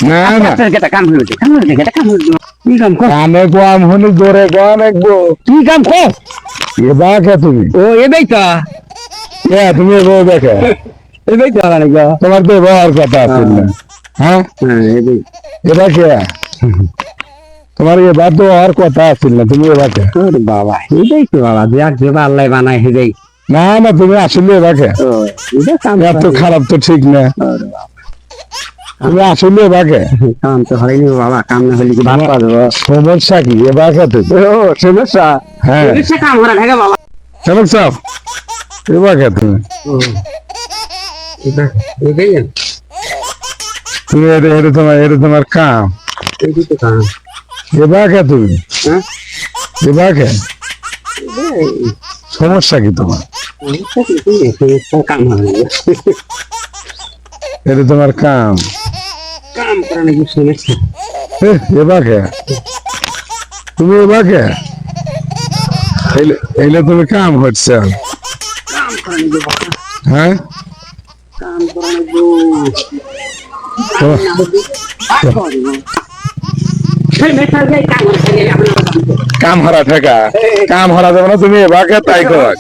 না না এটা কাম হলো এটা কাম হলো কি কাম কর কানে কম হলে জোরে কম একবো কি কাম কর এ বাকে তুমি ও এবেই তো তুমি বউ দেখে এবেই তো মানে গো তোমার তো ব্যবহার কথা আছে না হ্যাঁ হ্যাঁ এবেই এ বাকে তোমার এবার তো আর কথা আছে না তুমি এ বাকে ওরে বাবা এবেই তো বাবা দেখ যে আল্লাহ বানায় হেবেই না না তুমি আসলে এ বাকে ও এটা কাম এত খারাপ তো ঠিক না ওরে বাবা তুমি আসলে এ বাকে কাম তো হয়নি বাবা কাম না হলে কি ভাত পাওয়া যাবে সমস্যা কি এ বাকে তো ও সমস্যা হ্যাঁ সমস্যা কাম করা থাকে বাবা চলো সব এ বাকে তুমি এটা এবেই তুমি এটা তোমার কাম এই তো কাম এ বাকে তুমি হ্যাঁ এ বাকে সমস্যা কি তোমার কাম হয় এটা তোমার কাম কাম করা নাকি সমস্যা এ বাকে তুমি এ বাকে এইলে তুমি কাম হচ্ছে কাম করা নাকি বাবা হ্যাঁ কাম করা নাকি কাম হারা ঠেকা কাম হারা যাবে না তুমি এ বাকে তাই কর